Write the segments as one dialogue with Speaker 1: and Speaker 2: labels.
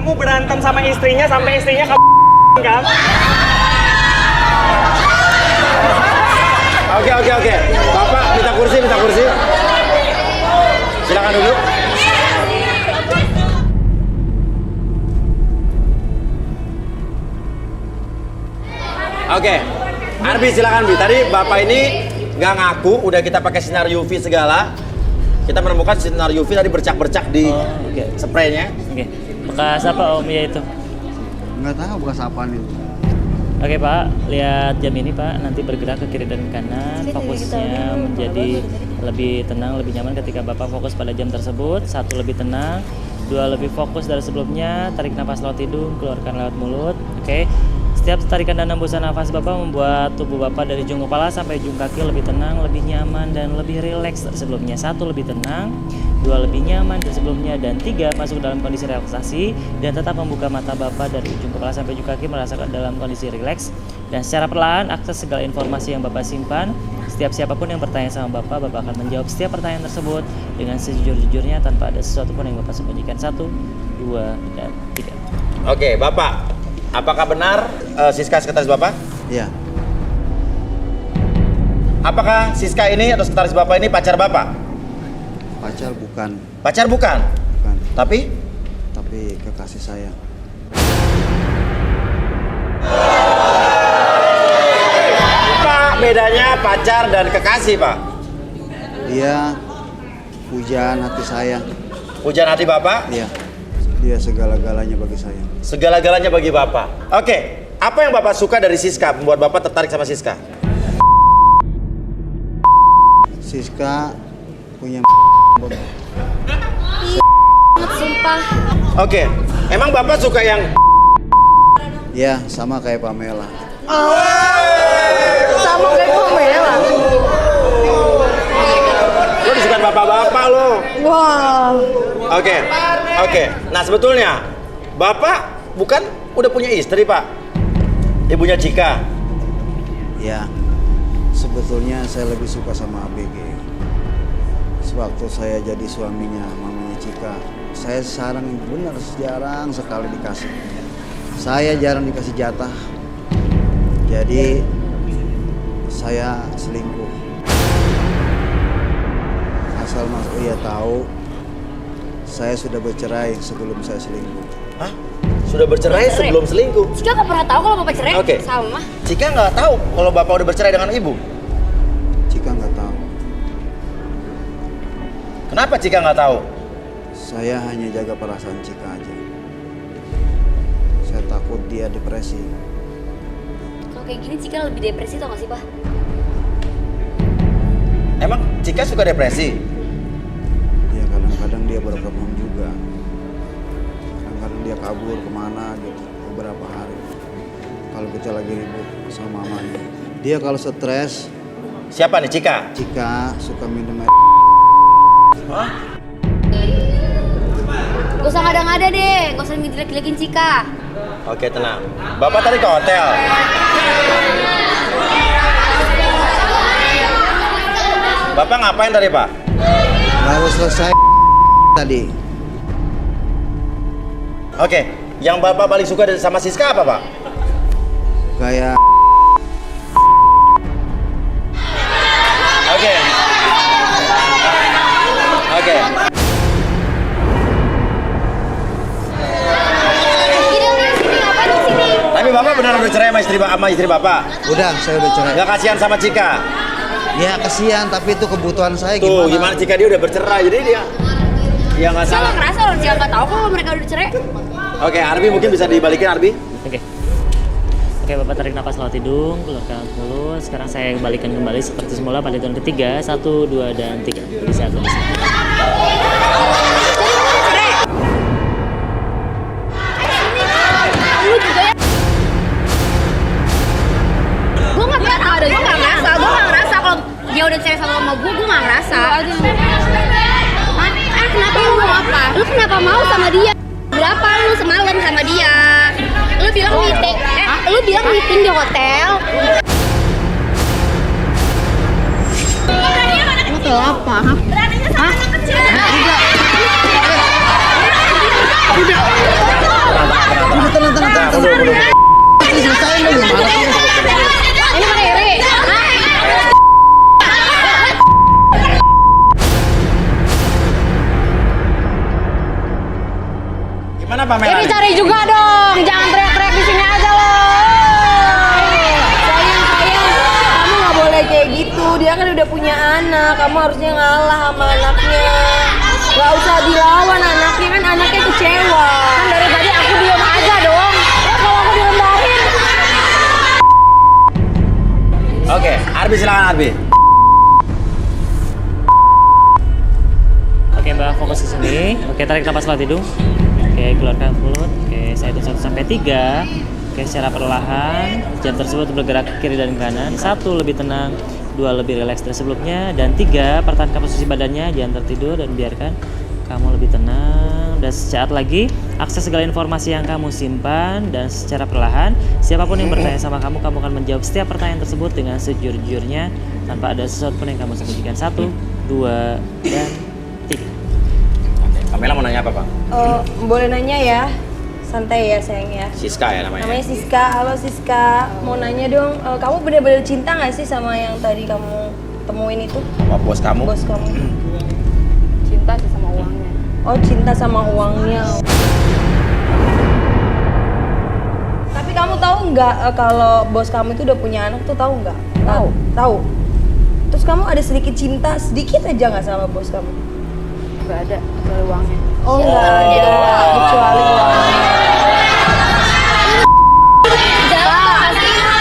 Speaker 1: ngaku berantem sama istrinya sampai istrinya kan?
Speaker 2: Oke. Bapak minta kursi. Silakan duduk. Oke. Arbi silakan Bi. Tadi Bapak ini nggak ngaku, udah kita pakai sinar UV segala. Kita menemukan sinar UV tadi bercak-bercak di spraynya.
Speaker 3: Oke. Bekas apa Om ya itu?
Speaker 4: Nggak tahu bekas apaan itu.
Speaker 3: Oke Pak, lihat jam ini Pak, nanti bergerak ke kiri dan kanan, fokusnya menjadi lebih tenang, lebih nyaman ketika Bapak fokus pada jam tersebut. 1 lebih tenang, 2 lebih fokus dari sebelumnya, tarik nafas lewat hidung, keluarkan lewat mulut. Oke. Setiap tarikan dan hembusan nafas Bapak membuat tubuh Bapak dari ujung kepala sampai ujung kaki lebih tenang, lebih nyaman, dan lebih rileks dari sebelumnya. 1 lebih tenang, 2 lebih nyaman dari sebelumnya, dan 3 masuk dalam kondisi relaksasi dan tetap membuka mata Bapak dari ujung kepala sampai ujung kaki merasakan dalam kondisi rileks. Dan secara perlahan akses segala informasi yang Bapak simpan. Setiap siapapun yang bertanya sama Bapak akan menjawab setiap pertanyaan tersebut dengan sejujur-jujurnya tanpa ada sesuatu pun yang Bapak sembunyikan. 1, 2, dan 3.
Speaker 2: Oke, Bapak. Apakah benar Siska sekretaris Bapak?
Speaker 4: Iya.
Speaker 2: Apakah Siska ini atau sekretaris Bapak ini pacar Bapak?
Speaker 4: Pacar bukan.
Speaker 2: Pacar bukan?
Speaker 4: Bukan.
Speaker 2: Tapi
Speaker 4: Kekasih saya.
Speaker 2: apa bedanya pacar dan kekasih, Pak?
Speaker 4: Dia pujaan hati saya.
Speaker 2: Pujaan hati Bapak?
Speaker 4: Iya. Dia segala-galanya bagi saya.
Speaker 2: Segala-galanya bagi Bapak. Oke, apa yang Bapak suka dari Siska membuat Bapak tertarik sama Siska?
Speaker 4: Siska punya
Speaker 5: sumpah.
Speaker 2: Oke, emang Bapak suka yang
Speaker 4: ya sama kayak Pamela.
Speaker 5: Sama kayak Pamela.
Speaker 2: lo disukai bapak-bapak lo?
Speaker 5: Wow.
Speaker 2: Oke. Nah sebetulnya Bapak bukan udah punya istri, Pak? Ibunya Cika.
Speaker 4: Ya, sebetulnya saya lebih suka sama ABG. Sewaktu saya jadi suaminya mamanya Cika, saya jarang sekali dikasih. Saya jarang dikasih jatah. Jadi saya selingkuh. Asal Mas Uya tahu, saya sudah bercerai sebelum saya selingkuh.
Speaker 2: Hah? Sudah bercerai sebelum selingkuh?
Speaker 5: Cika nggak pernah tahu kalau bapak cerai
Speaker 2: Oke.
Speaker 5: sama.
Speaker 2: Cika nggak tahu kalau Bapak udah bercerai dengan Ibu?
Speaker 4: Cika nggak tahu.
Speaker 2: Kenapa Cika nggak tahu?
Speaker 4: Saya hanya jaga perasaan Cika aja. Saya takut dia depresi.
Speaker 5: Kalau kayak gini Cika lebih depresi tau gak sih, Pak?
Speaker 2: Emang Cika suka depresi?
Speaker 4: Ya kadang-kadang dia berkembang juga. Kadang-kadang dia kabur kemana gitu beberapa hari. Kalau kita lagi ribut sama mamanya. Dia kalau stres,
Speaker 2: Siapa nih, Cika?
Speaker 4: Cika suka minum air.
Speaker 2: Hah?
Speaker 5: Gak usah ngada-ngada deh, gak usah ngejelek-jelekin Cika.
Speaker 2: Oke, tenang. Bapak tadi ke hotel. Bapak ngapain tadi, Pak?
Speaker 4: Baru selesai tadi.
Speaker 2: Oke, yang Bapak paling suka sama Siska apa, Pak?
Speaker 4: Kayak
Speaker 2: Oke.
Speaker 5: Gini udah sini, ngapain di sini?
Speaker 2: Tapi Bapak benar udah cerai sama istri Bapak?
Speaker 4: udah saya udah cerai.
Speaker 2: Nggak kasihan sama Cika?
Speaker 4: Ya kasihan, tapi itu kebutuhan saya
Speaker 2: Tuh,
Speaker 4: gimana?
Speaker 2: gimana Cika dia udah bercerai, jadi dia ya nggak
Speaker 5: Cika
Speaker 2: salah.
Speaker 5: nggak ngerasa orang Cika nggak tahu kalau mereka udah cerai.
Speaker 2: Oke, Arbi mungkin bisa dibalikin, Arbi.
Speaker 3: Oke, Bapak tarik napas lewat hidung, keluarkan mulut. Sekarang saya kembalikan kembali seperti semula pada hitungan ketiga. 1, 2, dan 3. Bisa.
Speaker 5: Lu juga ya. Gue nggak pernah tahu, gue nggak ngerasa kalau dia udah cerai sama gue nggak ngerasa. Kenapa lu mau apa? Lu kenapa mau sama dia? Berapa lu semalam sama dia? Lu bilang meeting di hotel. Hotel apa? Hah?
Speaker 4: Selesai lu gimana sih?
Speaker 5: Ini mana Iri?
Speaker 2: Gimana Pamela?
Speaker 5: Iri cari juga dong, jangan teriak-teriak di sini aja loh.
Speaker 6: Sayang, kamu nggak boleh kayak gitu. Dia kan udah punya anak, kamu harusnya ngalah sama anaknya. Gak usah dilawan anaknya, kan anaknya kecewa.
Speaker 5: Kan dari tadi aku diam aja dong. Kalau aku direndahin.
Speaker 2: Oke, Arbi silakan Arbi.
Speaker 3: Oke Mbak, fokus ke sini. Oke, tarik napas lewat hidung. Oke, keluarkan mulut. Oke, saya hitung 1 sampai 3. Oke, secara perlahan jam tersebut bergerak ke kiri dan kanan. 1 lebih tenang, 2 lebih rileks dari sebelumnya, dan 3 pertahankan posisi badannya, jangan tertidur dan biarkan kamu lebih tenang. Dan sesaat lagi akses segala informasi yang kamu simpan, dan secara perlahan siapapun yang bertanya sama kamu akan menjawab setiap pertanyaan tersebut dengan sejujurnya tanpa ada sesuatu pun yang kamu sembunyikan. 1, 2, dan 3.
Speaker 2: Pamela mau nanya apa Bang?
Speaker 6: Boleh nanya ya? Santai ya sayang ya.
Speaker 2: Siska ya namanya.
Speaker 6: Namanya Siska. Halo Siska, mau nanya dong, kamu benar-benar cinta nggak sih sama yang tadi kamu temuin itu?
Speaker 2: Sama bos kamu?
Speaker 6: Bos kamu?
Speaker 5: Cinta sih sama uangnya.
Speaker 6: Oh, cinta sama uangnya. Tapi kamu tahu nggak kalau bos kamu itu udah punya anak tuh, tahu nggak?
Speaker 5: Tahu.
Speaker 6: Tahu. Terus kamu ada sedikit cinta, sedikit aja nggak sama bos kamu?
Speaker 5: Gak ada, kecuali uangnya.
Speaker 6: Oh, nggak ada, kecuali uangnya.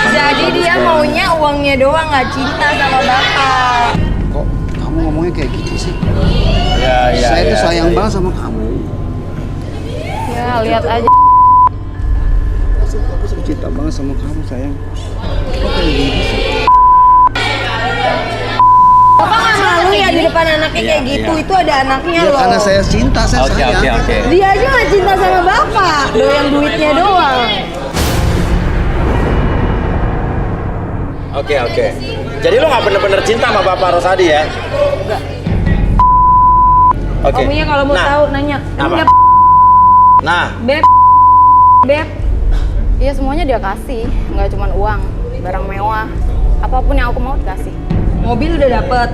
Speaker 6: Jadi dia maunya uangnya doang, nggak cinta sama bapak.
Speaker 4: Kok kamu ngomongnya kayak gitu sih?
Speaker 2: Ya,
Speaker 4: Saya tuh sayang banget sama kamu.
Speaker 5: Ya, lihat aja.
Speaker 4: Aku suka cinta banget sama kamu sayang. Kok kayak gitu sih?
Speaker 6: Bapak nggak malu ya di depan anaknya kayak gitu?
Speaker 2: iya.
Speaker 6: Itu ada anaknya
Speaker 4: Ya
Speaker 6: loh.
Speaker 4: karena saya cinta, saya sayang.
Speaker 2: Oke.
Speaker 6: Dia aja nggak cinta sama bapak, doyan duitnya doang.
Speaker 2: Oke. Jadi lo nggak bener-bener cinta sama Bapak Rosadi ya?
Speaker 6: Enggak.
Speaker 2: Oke.
Speaker 6: Kamunya kalau mau
Speaker 2: Nah,
Speaker 6: tahu nanya.
Speaker 2: apa?
Speaker 6: Punya
Speaker 2: Nah,
Speaker 6: beb.
Speaker 7: Iya semuanya dia kasih, nggak cuma uang, barang mewah, apapun yang aku mau dikasih.
Speaker 6: Mobil udah dapet.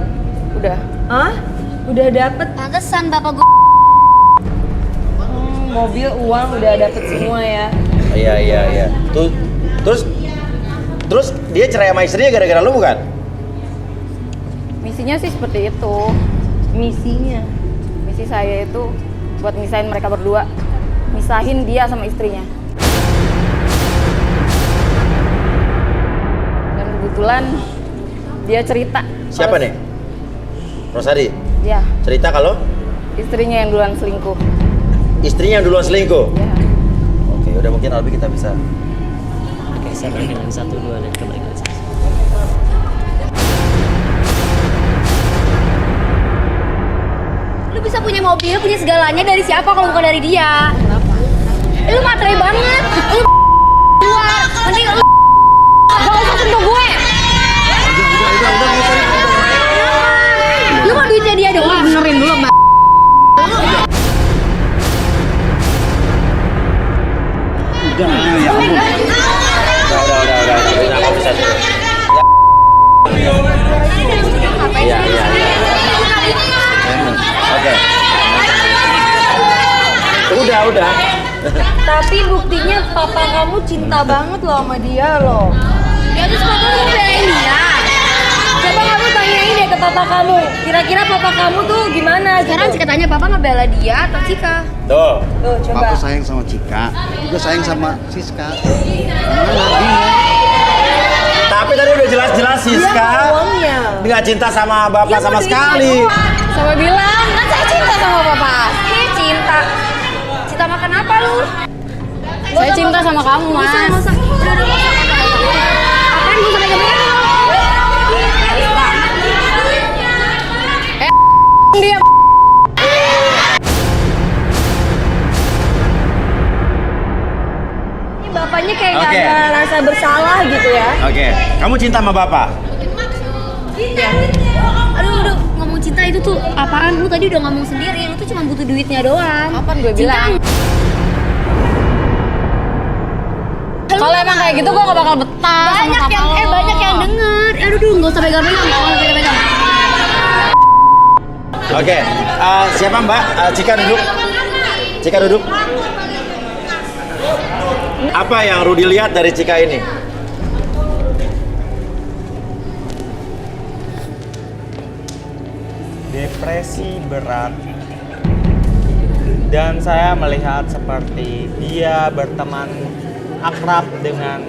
Speaker 7: Udah.
Speaker 6: Hah? Udah dapet.
Speaker 5: Pantesan bapak gue.
Speaker 6: Mobil, uang udah dapet semua ya.
Speaker 2: iya. Terus dia cerai sama istrinya gara-gara lu bukan?
Speaker 7: Misinya sih seperti itu.
Speaker 6: Misinya.
Speaker 7: Misi saya itu buat misahin mereka berdua, misahin dia sama istrinya. Dan kebetulan dia cerita.
Speaker 2: Siapa nih? Rosadi?
Speaker 7: Ya,
Speaker 2: Cerita kalau
Speaker 7: istrinya yang duluan selingkuh.
Speaker 2: istrinya yang duluan selingkuh?
Speaker 7: Ya.
Speaker 2: Oke, udah mungkin Albi kita bisa.
Speaker 3: Oke, saya berikan lagi 1, 2, dan kembali ke sini.
Speaker 5: Lu bisa punya mobil, punya segalanya dari siapa kalau bukan dari dia? Kenapa? Lu materai banget. Lu keluar. Mending lu gak usah sentuh gue. Lu mau duitnya dia doang. Benerin dulu, Mbak.
Speaker 4: Udah, ya ampun.
Speaker 2: Udah. Nggak bisa sih. Iya. Oke. Udah.
Speaker 6: Tapi buktinya papa kamu cinta banget loh sama dia loh.
Speaker 5: Ya terus papa lu belain dia.
Speaker 6: Coba kamu tanyain deh ke papa kamu. Kira-kira papa kamu tuh gimana?
Speaker 5: Sekarang
Speaker 6: gitu.
Speaker 5: Cika tanya papa ngebela dia atau Cika?
Speaker 2: Tuh.
Speaker 6: Tuh, coba.
Speaker 4: Aku sayang sama Cika, juga sayang sama Siska. Mana bingung?
Speaker 2: Tapi tadi udah jelas-jelas Siska
Speaker 6: Dia mau uangnya.
Speaker 2: nggak cinta sama Bapak
Speaker 6: Dia
Speaker 2: sama
Speaker 6: mau
Speaker 2: sekali.
Speaker 6: duitnya.
Speaker 7: Sama bilang, kan saya cinta sama papa.
Speaker 5: Cinta. Cinta makan apa lu?
Speaker 7: Saya cinta sama kamu, Mas.
Speaker 5: Udah, apaan gue sampai gemeter?
Speaker 7: Dia
Speaker 6: Ini bapaknya kayak nggak
Speaker 2: Oke.
Speaker 6: ada rasa bersalah gitu ya.
Speaker 2: Oke, kamu cinta sama Bapak?
Speaker 5: Aduh, ngomong cinta itu tuh apaan? Lu tadi udah ngomong sendiri, lu tuh cuma butuh duitnya doang.
Speaker 7: Apaan gue bilang? Kalau emang kayak gitu gue gak bakal betah sama
Speaker 5: Banyak
Speaker 7: kakak
Speaker 5: yang
Speaker 7: lo.
Speaker 5: banyak yang denger. Aduh, nggak usah pegang-pegang, nggak usah pegang-pegang.
Speaker 2: Oke, siapa Mbak? Cika duduk. Cika duduk. Apa yang Rudi lihat dari Cika ini?
Speaker 1: Depresi berat. Dan saya melihat seperti dia berteman akrab dengan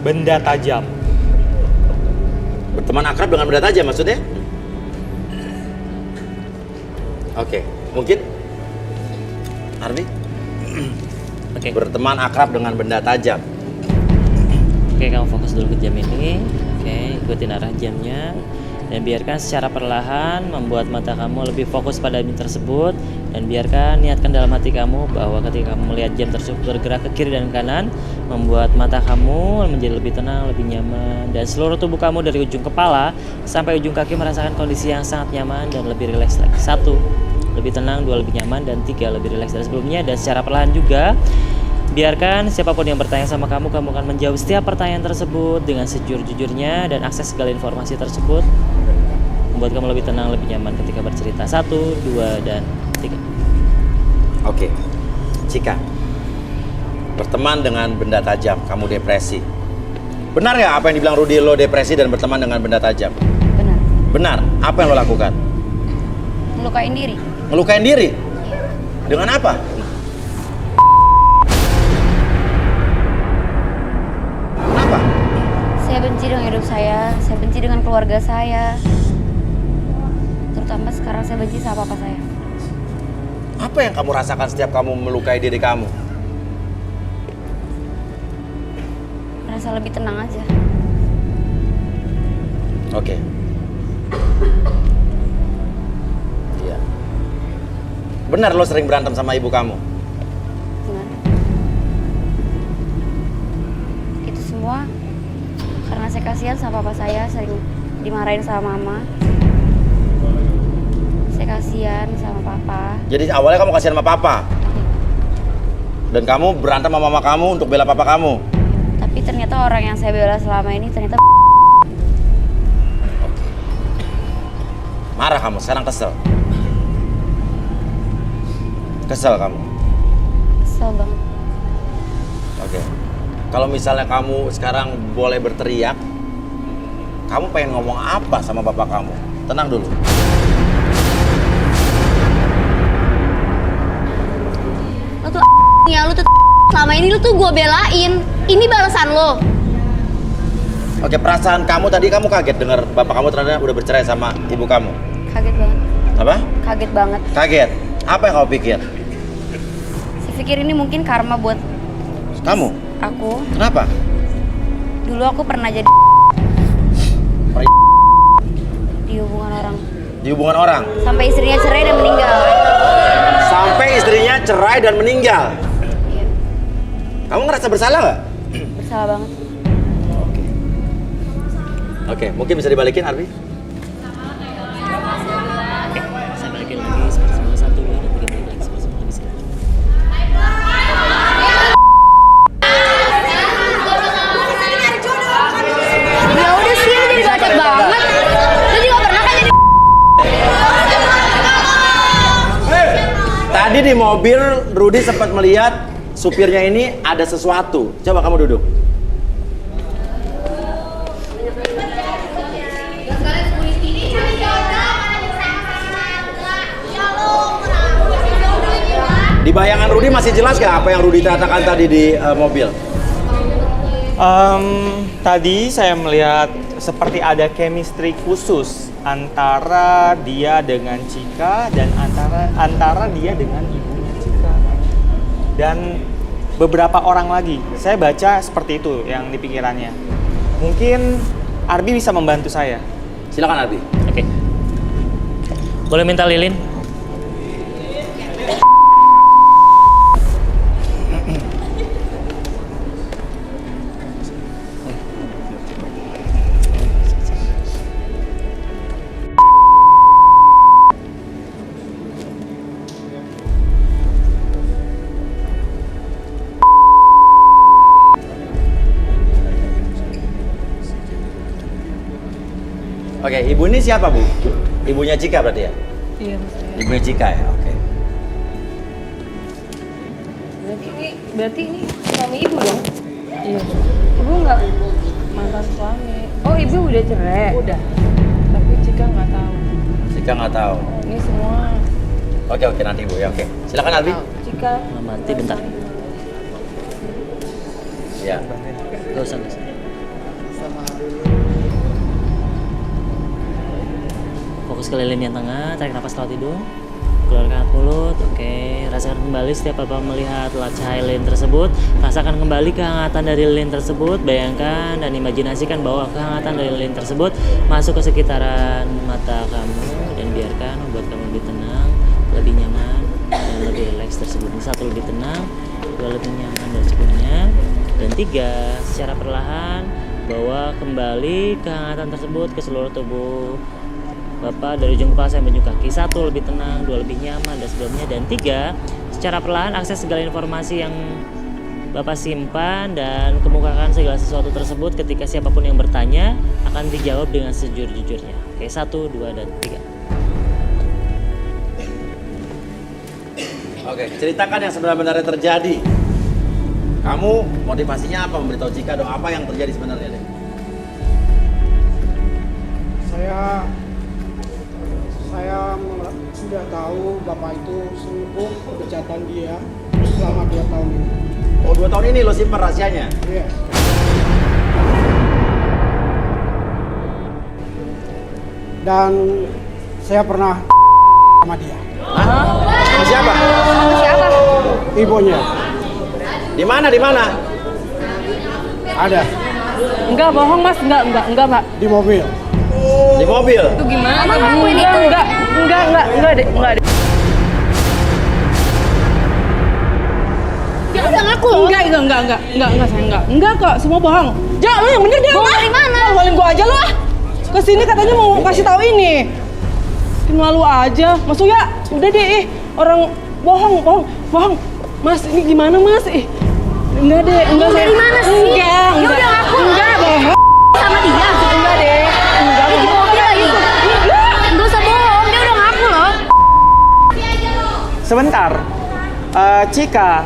Speaker 1: benda tajam.
Speaker 2: Berteman akrab dengan benda tajam maksudnya? Oke, mungkin Ardi
Speaker 3: Oke.
Speaker 2: berteman akrab dengan benda tajam.
Speaker 3: Oke, kamu fokus dulu ke jam ini. Oke, ikutin arah jamnya. Dan biarkan secara perlahan membuat mata kamu lebih fokus pada jam tersebut. Dan biarkan niatkan dalam hati kamu bahwa ketika kamu melihat jam tersebut bergerak ke kiri dan kanan, membuat mata kamu menjadi lebih tenang, lebih nyaman. Dan seluruh tubuh kamu dari ujung kepala sampai ujung kaki merasakan kondisi yang sangat nyaman dan lebih rileks lagi. 1, lebih tenang, 2, lebih nyaman, dan 3, lebih rileks dari sebelumnya. Dan secara perlahan juga biarkan siapapun yang bertanya sama kamu akan menjawab setiap pertanyaan tersebut dengan sejujur-jujurnya dan akses segala informasi tersebut membuat kamu lebih tenang, lebih nyaman ketika bercerita. 1, 2, dan 3.
Speaker 2: Oke, Cika, berteman dengan benda tajam, kamu depresi. Benar ya apa yang dibilang Rudi, lo depresi dan berteman dengan benda tajam?
Speaker 7: Benar.
Speaker 2: Benar. Apa yang lo lakukan?
Speaker 7: Melukain diri.
Speaker 2: Ngelukain diri? Dengan apa? Kenapa?
Speaker 7: Saya benci dengan hidup saya benci dengan keluarga saya. Terutama sekarang saya benci sama papa saya.
Speaker 2: Apa yang kamu rasakan setiap kamu melukai diri kamu?
Speaker 7: Merasa lebih tenang aja.
Speaker 2: Oke. Iya. Benar lo sering berantem sama ibu kamu?
Speaker 7: Benar. Itu semua karena saya kasihan sama papa saya, sering dimarahin sama mama. Saya kasihan sama papa.
Speaker 2: Jadi awalnya kamu kasihan sama papa? Dan kamu berantem sama mama kamu untuk bela papa kamu?
Speaker 7: Tapi ternyata orang yang saya bela selama ini ternyata
Speaker 2: Marah kamu, sekarang kesel? Kesel kamu?
Speaker 7: kesel banget.
Speaker 2: Oke. Kalau misalnya kamu sekarang boleh berteriak, kamu pengen ngomong apa sama bapak kamu? Tenang dulu.
Speaker 5: Lo tuh ya, lu tuh selama ini lu tuh gue belain. Ini balasan lo.
Speaker 2: Oke, perasaan kamu tadi kamu kaget dengar bapak kamu ternyata udah bercerai sama ibu kamu.
Speaker 7: Kaget banget.
Speaker 2: Apa?
Speaker 7: Kaget banget.
Speaker 2: Kaget. Apa yang kamu pikir?
Speaker 7: Saya pikir ini mungkin karma buat
Speaker 2: Kamu?
Speaker 7: aku.
Speaker 2: Kenapa?
Speaker 7: Dulu aku pernah jadi di hubungan orang.
Speaker 2: Di hubungan orang?
Speaker 7: Sampai istrinya cerai dan meninggal.
Speaker 2: Sampai istrinya cerai dan meninggal.
Speaker 7: Iya,
Speaker 2: Kamu ngerasa bersalah nggak?
Speaker 7: bersalah banget.
Speaker 2: Oke, mungkin bisa dibalikin Arbi?
Speaker 3: Oke, saya balikin lagi seperti semula. 1, 2, dan 3, balik lagi seperti semula. Bisa.
Speaker 5: Ya udah sih, lu jadi bacot banget. Lu juga pernah kan jadi
Speaker 2: Tadi di mobil Rudi sempat melihat supirnya ini ada sesuatu. Coba kamu duduk. Di bayangan Rudi masih jelas gak apa yang Rudi katakan tadi di mobil?
Speaker 1: Tadi saya melihat seperti ada chemistry khusus antara dia dengan Cika dan antara dia dengan ibunya Cika. Dan beberapa orang lagi. Saya baca seperti itu yang di pikirannya. Mungkin Arbi bisa membantu saya.
Speaker 2: Silakan Arbi.
Speaker 3: Oke. Boleh minta lilin?
Speaker 2: Oke, ibu ini siapa, Bu? Ibunya Cika berarti ya?
Speaker 6: Iya, maksudnya.
Speaker 2: Ibunya Cika ya, oke.
Speaker 6: Berarti ini suami ibu dong? Iya. Ibu nggak mantan suami. Oh, ibu udah cerai? Udah. Tapi Cika nggak tahu.
Speaker 2: Cika nggak tahu.
Speaker 6: Ini semua.
Speaker 2: Oke, nanti Bu ya, oke. Silakan Albi.
Speaker 6: Cika.
Speaker 3: Mati bentar.
Speaker 2: Ya.
Speaker 3: Gak usah. Fokus ke lilin yang tengah, tarik nafas lewat hidung, keluarkan mulut. Oke, rasakan kembali setiap Bapak melihat cahaya lilin tersebut. Rasakan kembali kehangatan dari lilin tersebut. Bayangkan dan imajinasikan bahwa kehangatan dari lilin tersebut masuk ke sekitaran mata kamu dan biarkan membuat kamu lebih tenang, lebih nyaman, dan lebih rileks tersebut. 1 lebih tenang, 2 lebih nyaman dan secukupnya, dan 3 secara perlahan bawa kembali kehangatan tersebut ke seluruh tubuh Bapak dari ujung kepala sampai ujung kaki. 1 lebih tenang, 2 lebih nyaman dan sebagainya, dan 3 secara perlahan akses segala informasi yang Bapak simpan dan kemukakan segala sesuatu tersebut ketika siapapun yang bertanya akan dijawab dengan sejujur-jujurnya. Oke, 1, 2, dan 3.
Speaker 2: Oke, ceritakan yang sebenarnya terjadi. Kamu motivasinya apa memberitahu Cika dong? Apa yang terjadi sebenarnya deh?
Speaker 8: Saya sudah tahu bapak itu selingkuh kejahatan dia selama 2 tahun ini.
Speaker 2: Oh, 2 tahun ini lo simpan rahasianya?
Speaker 8: Iya. Dan saya pernah sama dia.
Speaker 2: Hah? Sama siapa?
Speaker 5: Sama siapa?
Speaker 8: Ibunya
Speaker 2: Di mana?
Speaker 8: ada
Speaker 6: Enggak, bohong Mas. Enggak, Pak.
Speaker 8: di mobil.
Speaker 2: Di mobil?
Speaker 6: Itu gimana?
Speaker 5: Emang ngakuin itu?
Speaker 6: Enggak deh.
Speaker 5: Dia udah ngaku loh.
Speaker 6: Enggak kok, semua bohong. Ja, lu yang bener dia.
Speaker 5: Bohong dari mana?
Speaker 6: Malu-maluin gua aja lu ah. Kesini katanya mau kasih tahu ini. Bikin malu aja. Mas Uya, udah deh orang bohong. Mas, ini gimana Mas? Enggak deh, enggak.
Speaker 5: Dari mana sih?
Speaker 6: Enggak.
Speaker 5: Dia udah ngaku.
Speaker 6: Enggak, bohong.
Speaker 5: Sama dia.
Speaker 6: Enggak deh.
Speaker 5: Dia di mobil lagi. Gak usah bohong, dia udah ngaku loh.
Speaker 1: Sebentar, Cika,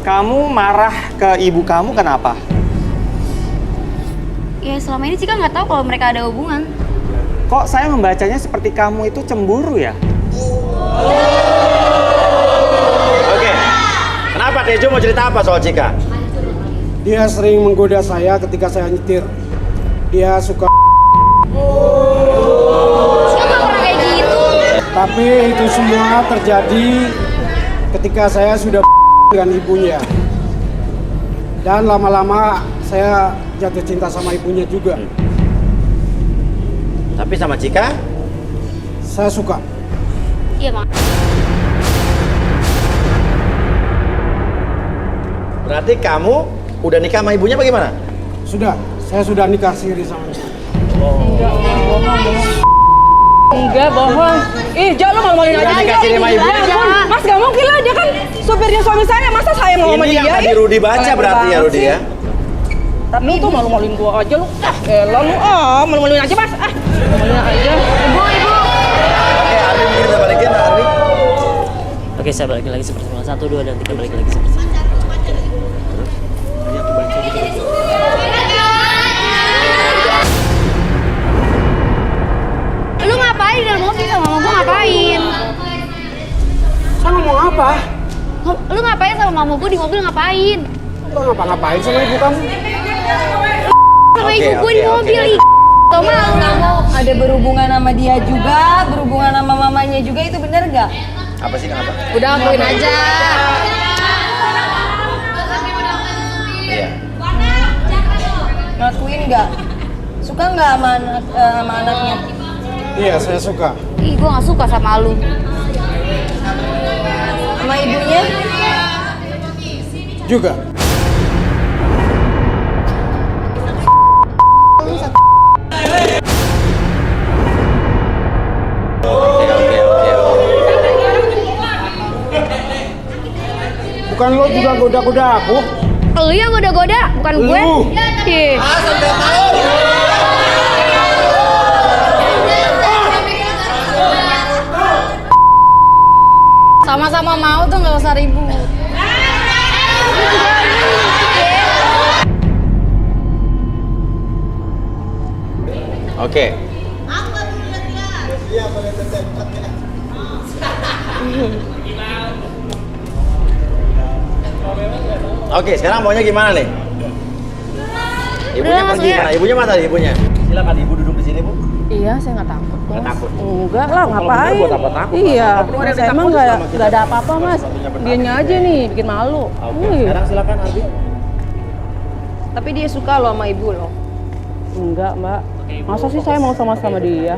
Speaker 1: kamu marah ke ibu kamu kenapa?
Speaker 7: Ya selama ini Cika nggak tahu kalau mereka ada hubungan.
Speaker 1: Kok saya membacanya seperti kamu itu cemburu ya?
Speaker 2: Oke. Kenapa Tejo mau cerita apa soal Cika?
Speaker 8: Dia sering menggoda saya ketika saya nyetir. Dia suka.
Speaker 5: Siapa orang kayak gitu?
Speaker 8: Tapi itu semua terjadi ketika saya sudah dengan ibunya. Dan lama-lama saya jatuh cinta sama ibunya juga.
Speaker 2: Tapi sama Cika?
Speaker 8: Saya suka.
Speaker 5: Iya, Mak.
Speaker 2: Berarti kamu udah nikah sama ibunya bagaimana?
Speaker 8: Sudah, saya sudah nikah siri sama dia.
Speaker 6: Enggak, bohong. Ja, lu malu-maluin aja.
Speaker 2: Udah dikasih sama ibu.
Speaker 6: Ya ampun, Mas gak mungkin lah, dia kan supirnya suami saya. Masa saya mau sama
Speaker 2: Ini
Speaker 6: dia?
Speaker 2: yang tadi Rudi baca berarti ya Rudi ya?
Speaker 6: Tapi itu malu-maluin gua aja lu. Elah lu malu-maluin aja Mas. Malu-maluin aja. Ibu.
Speaker 2: Oke, Ardi mungkin kita balikin, Ardi.
Speaker 3: Oke, saya balik lagi seperti semula. 1, 2, dan 3 balik lagi seperti semula. Tadi aku baca gitu.
Speaker 5: Lu ngapain di dalam mobil sama mama gua ngapain?
Speaker 8: Saya ngomong apa?
Speaker 5: Lu ngapain sama mama gua di mobil ngapain?
Speaker 8: Lo ngapa-ngapain sama ibu kamu?
Speaker 5: Sama
Speaker 2: Oke,
Speaker 5: ibu gua di
Speaker 2: oke,
Speaker 5: mobil.
Speaker 2: oke.
Speaker 5: Tau malu.
Speaker 6: Nggak mau ada berhubungan sama dia juga, berhubungan sama mamanya juga, itu bener gak?
Speaker 2: Apa sih kenapa?
Speaker 6: Udah akuin aja.
Speaker 2: Iya.
Speaker 6: Ngakuin nggak? Suka nggak sama anaknya?
Speaker 8: Iya, saya suka.
Speaker 5: Ih, gua gak suka sama lu.
Speaker 6: Sama ibunya?
Speaker 8: Juga.
Speaker 2: Oke.
Speaker 8: Bukan lo juga goda-goda aku?
Speaker 5: Lu yang goda-goda, bukan gue.
Speaker 8: Lu.
Speaker 5: Ih. Sama-sama mau tuh nggak usah ribut.
Speaker 2: Oke. Oke, sekarang maunya gimana nih? Ibunya
Speaker 5: Udah,
Speaker 2: pergi
Speaker 5: maksudnya-
Speaker 2: mana? Ibunya mana ibunya? Silakan ibu duduk di sini, Bu.
Speaker 6: Iya, saya nggak takut.
Speaker 2: Nggak
Speaker 6: Mas.
Speaker 2: takut?
Speaker 6: Enggak lah,
Speaker 2: Kalau
Speaker 6: ngapain?
Speaker 2: bener buat apa takut?
Speaker 6: Iya,
Speaker 2: Nggak perlu ada yang
Speaker 6: saya emang
Speaker 2: ditakutin
Speaker 6: nggak
Speaker 2: sama kita.
Speaker 6: ada apa-apa mas.
Speaker 2: Satu-satunya bertahan.
Speaker 6: Dianya aja nih bikin malu.
Speaker 2: Oke,
Speaker 6: Wih.
Speaker 2: sekarang silakan Arbi.
Speaker 6: Tapi dia suka loh sama ibu loh. Enggak mbak.
Speaker 3: Oke, Ibu,
Speaker 6: Masa sih
Speaker 3: fokus.
Speaker 6: saya mau sama-sama
Speaker 3: Oke,
Speaker 6: dia?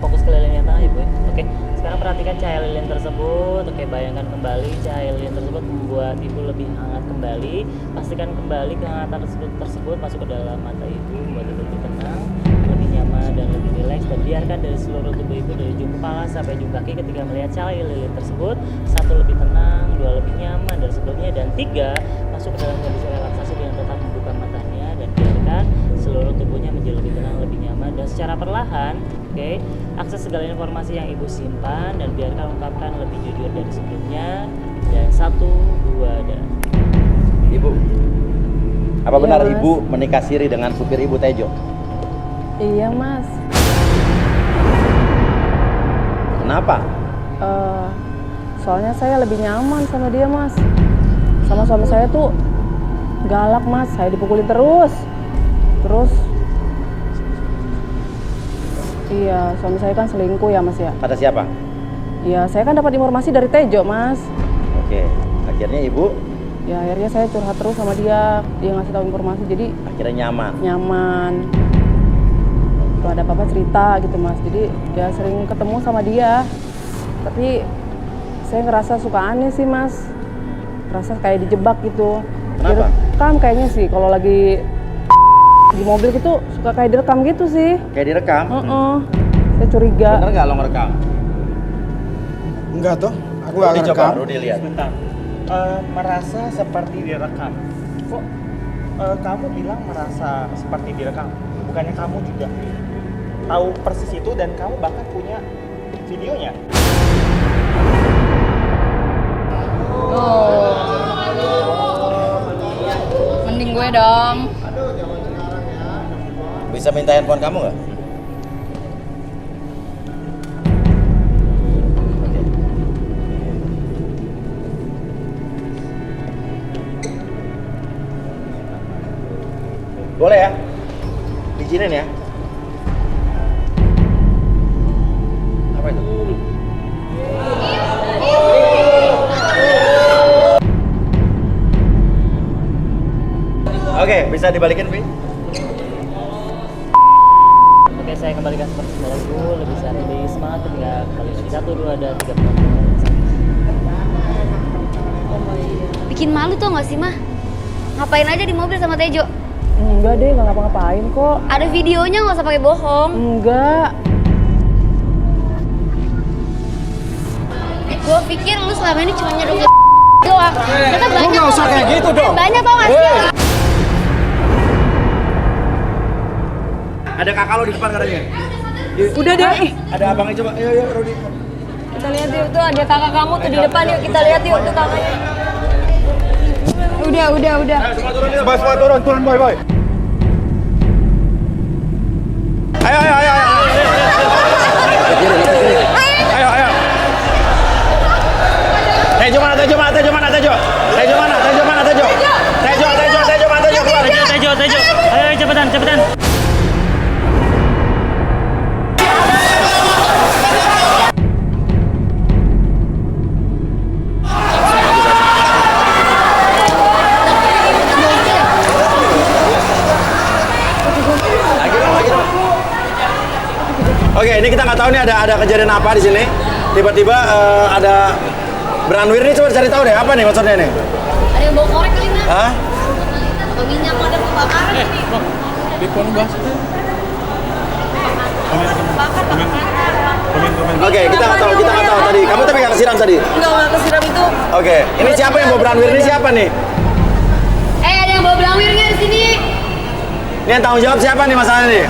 Speaker 3: Fokus ke lilin yang tengah, Ibu. Oke, sekarang perhatikan cahaya lilin tersebut. Oke, bayangkan kembali cahaya lilin tersebut membuat Ibu lebih hangat kembali. Pastikan kembali kehangatan tersebut masuk ke dalam mata Ibu, membuat Ibu lebih tenang, lebih nyaman dan lebih rileks. Dan biarkan dari seluruh tubuh Ibu dari ujung kepala sampai ujung kaki ketika melihat cahaya lilin tersebut, 1 lebih tenang, 2 lebih nyaman dari sebelumnya, dan 3 masuk ke dalam kondisi relaksasi dengan tetap membuka matanya dan biarkan seluruh tubuhnya menjadi lebih tenang, lebih nyaman, dan secara perlahan, oke, akses segala informasi yang Ibu simpan dan biarkan ungkapkan lebih jujur dari sebelumnya. Dan 1, 2, dan
Speaker 2: Ibu. Apa
Speaker 6: Iya,
Speaker 2: benar
Speaker 6: Mas.
Speaker 2: Ibu menikah siri dengan supir Ibu Tejo?
Speaker 6: Iya mas.
Speaker 2: Kenapa?
Speaker 6: Soalnya saya lebih nyaman sama dia mas. Sama suami saya tuh galak mas. Saya dipukulin terus. Iya, suami saya kan selingkuh ya mas ya.
Speaker 2: Kata siapa?
Speaker 6: Iya, saya kan dapat informasi dari Tejo mas.
Speaker 2: Oke, akhirnya Ibu
Speaker 6: Ya akhirnya saya curhat terus sama dia. Dia ngasih tahu informasi, jadi
Speaker 2: akhirnya nyaman.
Speaker 6: nyaman. Kalau ada apa-apa cerita gitu mas. Jadi ya sering ketemu sama dia. Tapi saya ngerasa suka aneh sih mas. Ngerasa kayak dijebak gitu.
Speaker 2: Kenapa?
Speaker 6: Direkam kayaknya sih. Kalau lagi di mobil gitu suka kayak direkam gitu sih.
Speaker 2: Kayak direkam.
Speaker 6: Saya curiga.
Speaker 2: Bener nggak lo ngerekam?
Speaker 8: Enggak toh, aku nggak
Speaker 2: Rudi coba,
Speaker 8: ngerekam.
Speaker 2: Rudi lihat.
Speaker 1: Sebentar. Merasa seperti direkam. Kok kamu bilang merasa seperti direkam? Bukannya kamu juga tahu persis itu dan kamu bahkan punya videonya?
Speaker 5: Mending gue dong.
Speaker 2: Bisa minta handphone kamu nggak? Boleh ya? Izinin ya? Apa itu? Oke, bisa dibalikin, Bi?
Speaker 3: oke, saya kembalikan seperti semula Ibu, lebih sehat, lebih semangat ketika kembali lagi 1, 2, dan 3.
Speaker 5: Bikin malu tau gak sih mah? Ngapain aja di mobil sama Tejo?
Speaker 6: Enggak deh, nggak ngapa-ngapain kok.
Speaker 5: Ada videonya, nggak usah pakai bohong.
Speaker 6: Enggak.
Speaker 5: Gue pikir lu selama ini cuma nyedok doang. Ternyata
Speaker 8: Lu
Speaker 5: banyak.
Speaker 8: nggak usah kayak gitu dong.
Speaker 5: Banyak tau gak sih?
Speaker 2: Ada kakak lo di depan katanya.
Speaker 6: Udah deh.
Speaker 2: Ada abangnya coba. Ayo, Rudi.
Speaker 5: Kita lihat yuk, tuh ada kakak kamu tuh di depan yuk. Kita lihat yuk tuh kakaknya. Udah.
Speaker 1: Semua turun, boy.
Speaker 2: Ayo. Ayo. Tejo mana? Tejo mana? Keluar.
Speaker 3: Tejo. Ayo, cepetan.
Speaker 2: Lagi dong. Oke, ini kita nggak tahu nih ada kejadian apa di sini. Tiba-tiba ada Branwir nih, coba cari tahu deh apa nih maksudnya nih.
Speaker 5: Ada yang bawa korek kali mah?
Speaker 2: Hah?
Speaker 5: Atau minyak ada kebakaran nih.
Speaker 2: Oke, kita nggak tahu tadi. Kamu tapi nggak kesiram tadi.
Speaker 6: Enggak kesiram itu.
Speaker 2: Oke, ini siapa yang bawa Branwir ini siapa nih?
Speaker 5: Ada yang bawa belawirnya di sini.
Speaker 2: Ini yang tanggung jawab siapa nih masalahnya nih?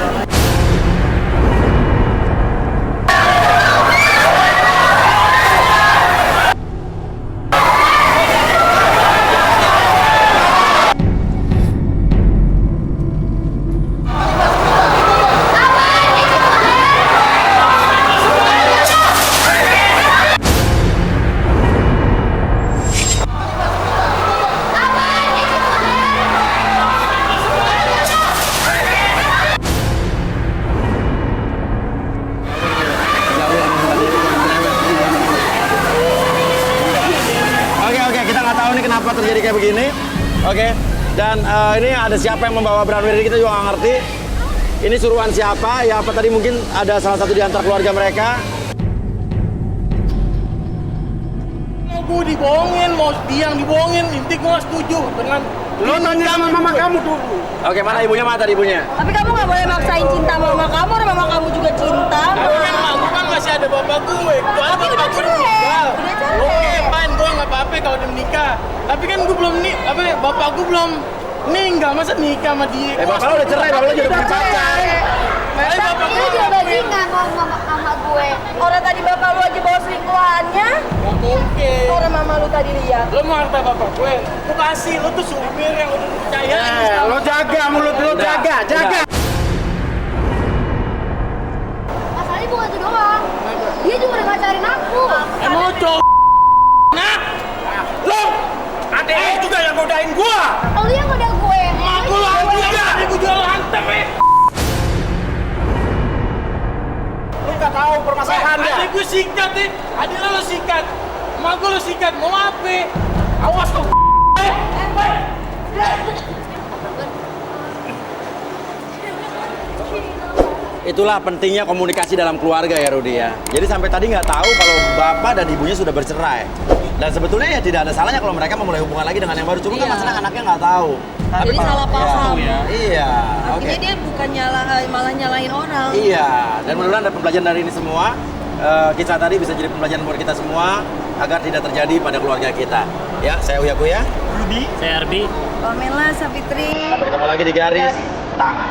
Speaker 2: Oke. Dan ini ada siapa yang membawa Branwir ini kita juga nggak ngerti. Ini suruhan siapa? Ya apa tadi mungkin ada salah satu di antara keluarga mereka.
Speaker 9: Mau gue dibohongin, mau dia yang dibohongin, inti gue nggak setuju dengan
Speaker 8: Lo nanya sama mama kamu dulu.
Speaker 2: Oke, mana ibunya? Mana tadi ibunya?
Speaker 6: Tapi kamu nggak boleh maksain cinta mama kamu, orang mama kamu juga cinta.
Speaker 9: Tapi kan mak gue kan masih ada bapak gue. Kecuali
Speaker 6: Tapi
Speaker 9: bapak
Speaker 6: udah
Speaker 9: gue
Speaker 6: cerai.
Speaker 9: meninggal.
Speaker 6: Udah cerai.
Speaker 9: Oke, fine, gue nggak apa-apa kalau udah menikah. Tapi kan gue belum bapak gue belum meninggal, masa nikah sama dia?
Speaker 2: Bapak lo udah cerai, bapak lo juga punya pacar.
Speaker 9: Tapi bapak
Speaker 5: Ini
Speaker 9: gue
Speaker 5: juga bajingan sama gue.
Speaker 6: Orang tadi bapak lu aja bawa selingkuhannya,
Speaker 9: nggak mungkin.
Speaker 6: orang mama lu tadi lihat.
Speaker 9: Lo mau harta bapak gue? Gue kasih, lo tuh supir yang udah percaya.
Speaker 8: Lo jaga mulut lo, jaga.
Speaker 5: Masalahnya bukan itu doang. Dia juga udah ngacarin aku.
Speaker 9: Emang lo cowok. Nah, lo adeknya juga yang godain gua.
Speaker 5: Oh, dia yang udah gue.
Speaker 9: Aku lo juga. Ibu jual lo hantem
Speaker 8: Lo nggak tahu permasalahannya.
Speaker 9: Adik gue sikat adik lo sikat. Emak gue lo sikat, mau apa? Awas lo.
Speaker 2: Itulah pentingnya komunikasi dalam keluarga ya Rudi ya. Jadi sampai tadi nggak tahu kalau bapak dan ibunya sudah bercerai. Dan sebetulnya ya tidak ada salahnya kalau mereka memulai hubungan lagi dengan yang baru. Cuma kan masalah anaknya nggak tahu.
Speaker 6: Jadi salah paham.
Speaker 2: Iya. Oke.
Speaker 6: Akhirnya dia bukan malah nyalahin orang.
Speaker 2: Iya. Dan mudah-mudahan ada pembelajaran dari ini semua. Kisah tadi bisa jadi pembelajaran buat kita semua agar tidak terjadi pada keluarga kita. Ya, saya Uya Kuya.
Speaker 3: Saya Arbi.
Speaker 6: Pamela Sapitri.
Speaker 2: Sampai ketemu lagi di garis. Tak.